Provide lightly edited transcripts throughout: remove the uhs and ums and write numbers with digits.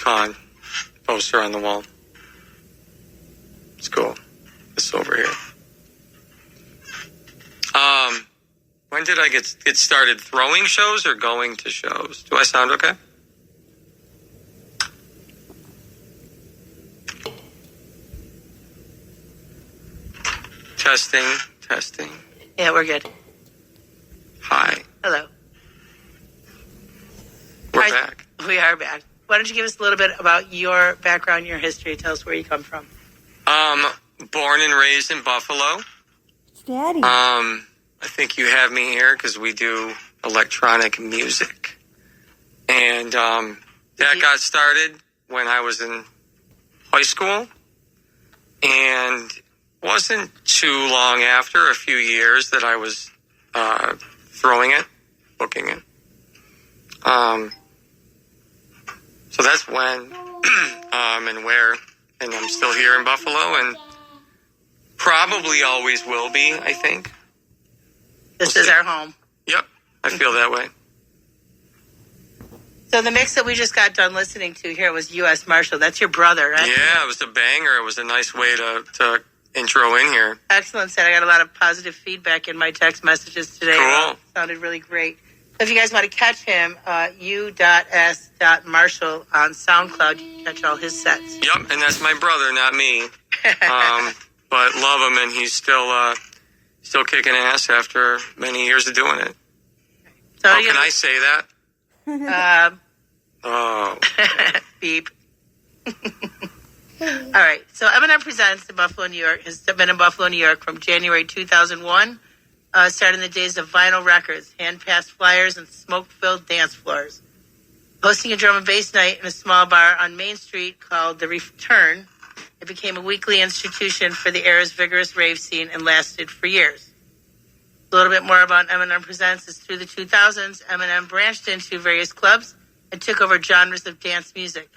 con poster on the wall. It's cool. This over here. When did I get started throwing shows or going to shows? Do I sound okay? Testing. Yeah, we're good. Hi. Hello. We're back. We are back. Why don't you give us a little bit about your background, your history? Tell us where you come from. Born and raised in Buffalo. Daddy. I think you have me here because we do electronic music. And that got started when I was in high school. And wasn't too long after, a few years, that I was throwing it, booking it. So that's when and where. And I'm still here in Buffalo and probably always will be, I think. This is our home. Yep, I feel that way. So the mix that we just got done listening to here was U.S. Marshall. That's your brother, right? Yeah, it was a banger. It was a nice way to intro in here. Excellent set. I got a lot of positive feedback in my text messages today. Cool. Sounded really great. So if you guys want to catch him, u.s.marshall on SoundCloud, you can catch all his sets. Yep, and that's my brother, not me. But love him, and he's still kicking ass after many years of doing it. So can I say that? Oh. Beep. All right. So Eminem Presents in Buffalo, New York has been in Buffalo, New York from January 2001, starting the days of vinyl records, hand-passed flyers, and smoke-filled dance floors. Hosting a drum and bass night in a small bar on Main Street called The Return, it became a weekly institution for the era's vigorous rave scene and lasted for years. A little bit more about Eminem Presents is through the 2000s, Eminem branched into various clubs and took over genres of dance music.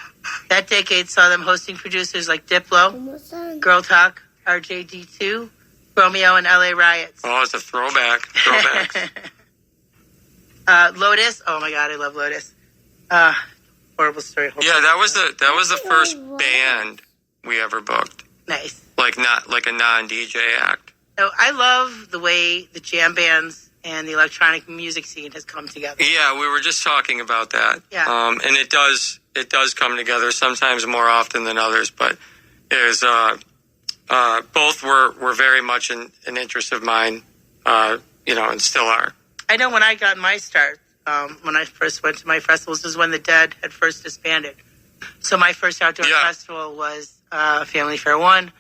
That decade saw them hosting producers like Diplo, Girl Talk, RJD2, Romeo, and LA Riots. Oh, it's a throwback. Throwbacks. Lotus. Oh my God, I love Lotus. Horrible story. Yeah, that was the first band we ever booked. Nice. Like a non-DJ act. So I love the way the jam bands and the electronic music scene has come together. Yeah, we were just talking about that. Yeah. And it does come together sometimes more often than others, but there's both were very much an interest of mine, and still are. I know when I got my start, when I first went to my festivals, was when the Dead had first disbanded. So my first outdoor festival was Family Fair 1.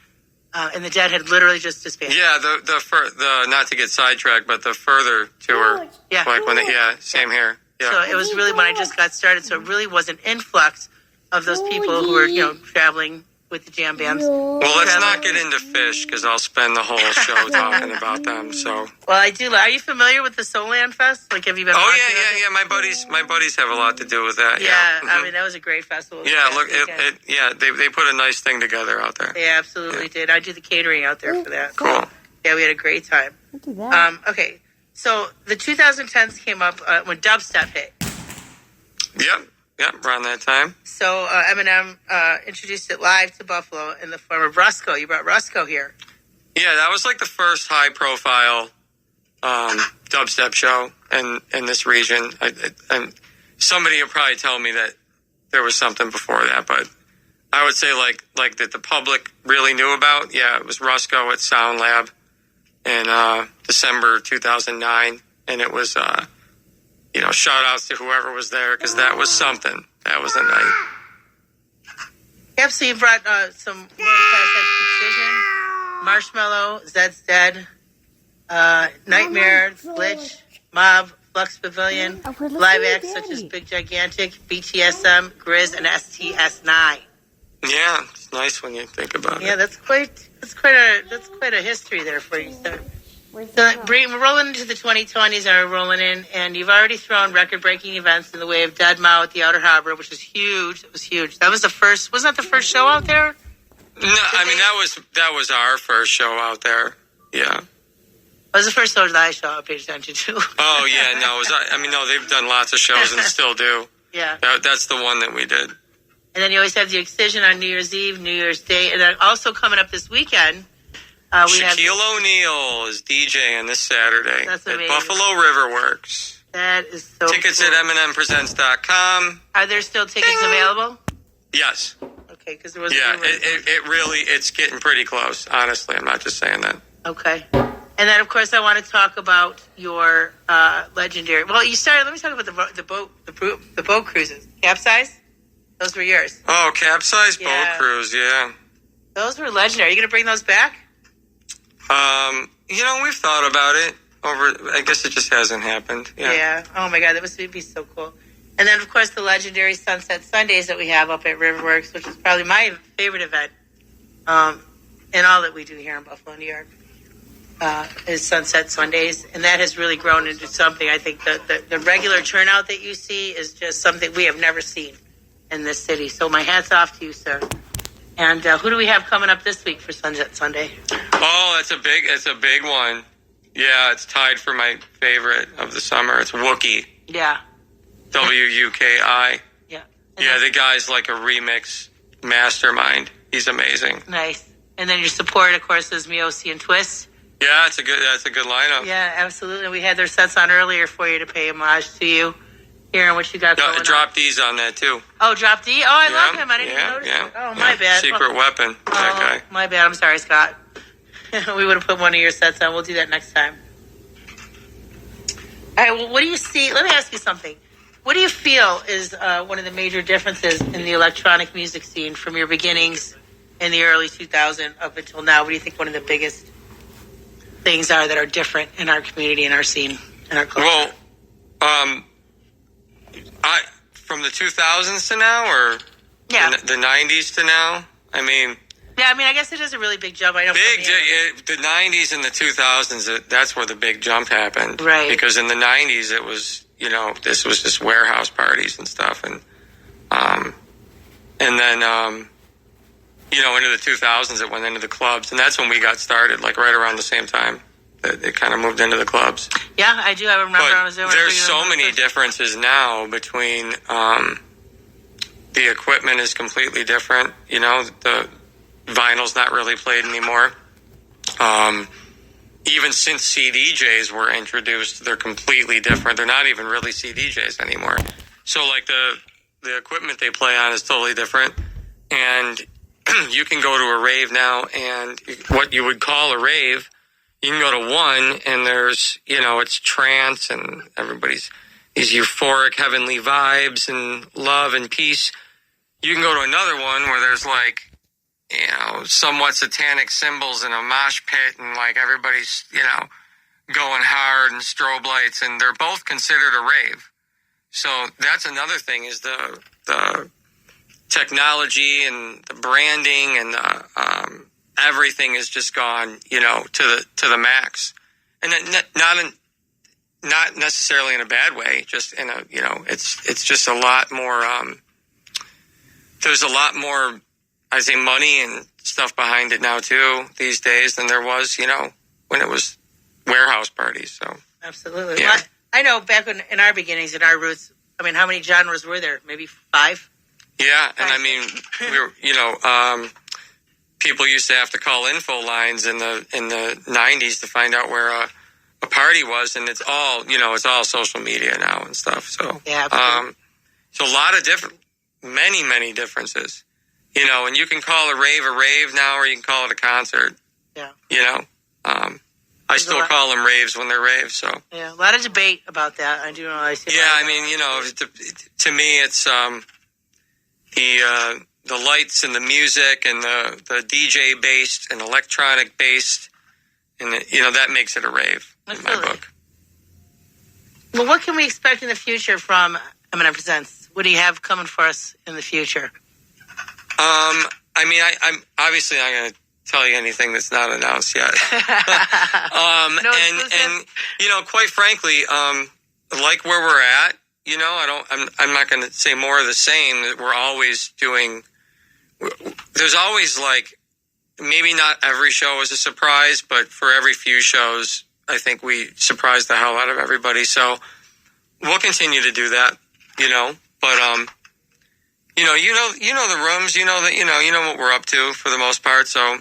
And the Dead had literally just disbanded. Yeah, the not to get sidetracked, but the Further tour. Yeah. Like when same here. Yeah. So it was really when I just got started. So it really was an influx of those people who were, traveling with the jam bands. Well, let's not get into Fish because I'll spend the whole show talking about them. So. Well, I do. Are you familiar with the Soulland Fest? Like, have you been? Oh yeah. My buddies have a lot to do with that. Yeah. Mm-hmm. I mean, that was a great festival. Yeah, look, they put a nice thing together out there. They absolutely did. I did the catering out there for that. Cool. Yeah, we had a great time. Do that. Okay, so the 2010s came up when dubstep hit. Yep, around that time. So Eminem introduced it live to Buffalo in the form of Rusko. You brought Rusko here. Yeah, that was like the first high-profile dubstep show in this region. And somebody will probably tell me that there was something before that, but I would say like that the public really knew about. Yeah, it was Rusko at Sound Lab in December 2009, and it was shout outs to whoever was there because that was something. That was a night. Yep. So you brought some world class Precision, Marshmallow, Zed's Dead, Nightmare, Glitch, Mob, Flux Pavilion, live acts such as Big Gigantic, BTSM, Grizz, and STS9. Yeah, it's nice when you think about it. Yeah, that's quite a history there for you. So we're rolling into the 2020s, and we're rolling in, and you've already thrown record-breaking events in the way of Dead Mao at the Outer Harbor, which is huge. It was huge. That was the first. Wasn't that the first show out there? No, I mean that was our first show out there. Yeah. It was the first show that I paid attention to. Oh yeah, no, they've done lots of shows and still do. Yeah. That's the one that we did. And then you always have the Excision on New Year's Eve, New Year's Day. And then also coming up this weekend, we have... Shaquille O'Neal is DJing this Saturday That's at amazing. Buffalo River Works. That is so Tickets cool. at MNMpresents.com. Are there still tickets available? Yes. Okay, because there was Yeah, it's getting pretty close, honestly. I'm not just saying that. Okay. And then, of course, I want to talk about your legendary... Well, you started... Let me talk about the boat cruises. Capsize? Those were yours. Oh, capsized Yeah. boat cruise, yeah. Those were legendary. Are you going to bring those back? We've thought about it. I guess it just hasn't happened. Yeah. Oh, my God. That would be so cool. And then, of course, the legendary Sunset Sundays that we have up at Riverworks, which is probably my favorite event in all that we do here in Buffalo, New York, is Sunset Sundays. And that has really grown into something. I think the regular turnout that you see is just something we have never seen in this city. So my hat's off to you, sir. And who do we have coming up this week for Sunset Sunday? Oh, it's a big one. Yeah, it's tied for my favorite of the summer. It's Wookie. Yeah. WUKI. Yeah. Yeah, the guy's like a remix mastermind. He's amazing. Nice. And then your support, of course, is Miosi and Twist. Yeah, that's a good lineup. Yeah, absolutely. We had their sets on earlier for you to pay homage to you, hearing what you got going on. Drop D's on that too. Oh, Drop D? Oh, I love him. I didn't even notice it. Oh, my bad. Secret weapon, that guy. My bad. I'm sorry, Scott. We would have put one of your sets on. We'll do that next time. All right, well, what do you see? Let me ask you something. What do you feel is one of the major differences in the electronic music scene from your beginnings in the early 2000s up until now? What do you think one of the biggest things are that are different in our community, in our scene, in our culture? Well, from the 2000s to now, or the 90s to now? I guess it is a really big jump. I know. The 90s and the 2000s, that's where the big jump happened. Right. Because in the 90s, it was, this was just warehouse parties and stuff. And then, into the 2000s, it went into the clubs. And that's when we got started, like right around the same time. It kind of moved into the clubs. Yeah, I do. I remember I was there. There's so many differences now between the equipment is completely different. The vinyl's not really played anymore. Even since CDJs were introduced, they're completely different. They're not even really CDJs anymore. So like the equipment they play on is totally different. And you can go to a rave now, and what you would call a rave, you can go to one, and there's, it's trance, and everybody's these euphoric heavenly vibes and love and peace. You can go to another one where there's like, somewhat satanic symbols in a mosh pit, and like everybody's, going hard and strobe lights, and they're both considered a rave. So that's another thing, is the technology and the branding and the everything has just gone, to the max, and not necessarily in a bad way, just in a, it's just a lot more. There's a lot more, I say, money and stuff behind it now too these days than there was, when it was warehouse parties. So absolutely, yeah. Well, I know back in our beginnings, in our roots. How many genres were there? Maybe 5. Yeah, and we were, people used to have to call info lines in the 90s to find out where a party was, and it's all it's all social media now and stuff. So yeah, absolutely. So a lot of many differences, and you can call a rave now, or you can call it a concert. Yeah. I still call them raves when they're raves. So yeah, a lot of debate about that. I do know. I see. Yeah, to me, it's the lights and the music and the DJ based and electronic based, and that makes it a rave in my book. Well, what can we expect in the future from M&M Presents? What do you have coming for us in the future? I'm obviously not going to tell you anything that's not announced yet. And quite frankly, like where we're at, I'm not going to say more of the same. That we're always doing. There's always, like, maybe not every show is a surprise, but for every few shows, I think we surprise the hell out of everybody. So we'll continue to do that, but you know the rooms, you know what we're up to for the most part. So,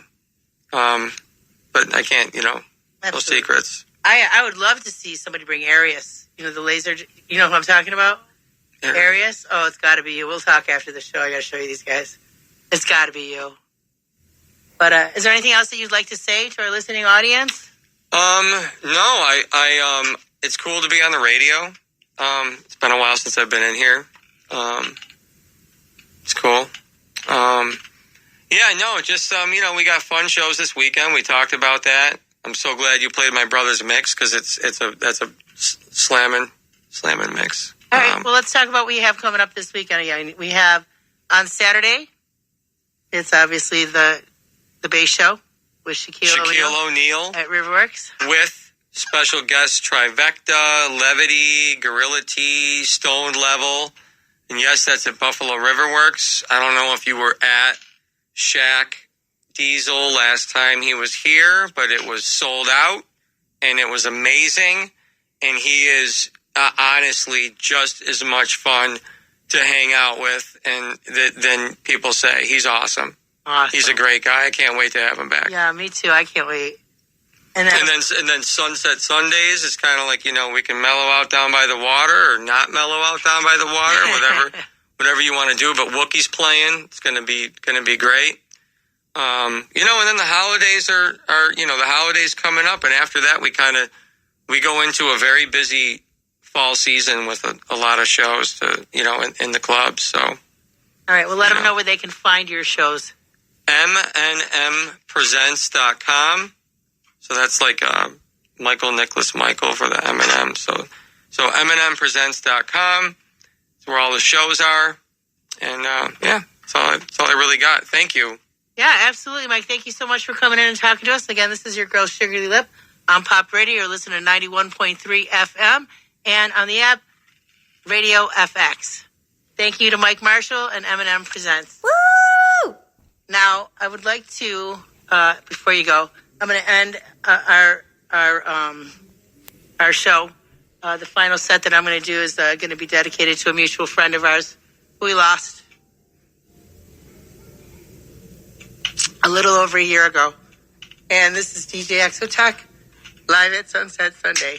but I can't, no Absolutely. secrets. I would love to see somebody bring Arius. The laser. You know who I'm talking about? Arius? Oh, it's got to be you. We'll talk after the show. I got to show you these guys. It's got to be you. But is there anything else that you'd like to say to our listening audience? No, I it's cool to be on the radio. It's been a while since I've been in here. It's cool. Yeah, no, just we got fun shows this weekend. We talked about that. I'm so glad you played my brother's mix because that's a slamming mix. All right, well, let's talk about what we have coming up this weekend. Yeah, we have on Saturday. It's obviously the bass show with Shaquille O'Neal at Riverworks with special guests Trivecta, Levity, Gorilla T, Stoned Level, and yes, that's at Buffalo Riverworks. I don't know if you were at Shaq Diesel last time he was here, but it was sold out, and it was amazing, and he is honestly just as much fun to hang out with and than people say. He's awesome. He's a great guy. I can't wait to have him back. Yeah, me too. I can't wait. And then Sunset Sundays is kind of like, we can mellow out down by the water or not mellow out down by the water, whatever you want to do. But Wookie's playing. It's going to be great. And then the holidays are the holidays coming up, and after that we go into a very busy fall season with a lot of shows to in the clubs. So all right, well, let them know where they can find your shows. mnmpresents.com. So that's like Michael Nicholas Michael for the M&M. So mnmpresents.com is where all the shows are, and that's all I really got. Thank you. Yeah, absolutely, Mike. Thank you so much for coming in and talking to us. Again, this is your girl, Sugarly Lip, on Pop Radio. You're listening to 91.3 FM, and on the app, Radio FX. Thank you to Mike Marshall and M&M Presents. Woo! Now, I would like to, before you go, I'm going to end our show. The final set that I'm going to do is going to be dedicated to a mutual friend of ours who we lost a little over a year ago. And this is DJ Exotech, live at Sunset Sunday.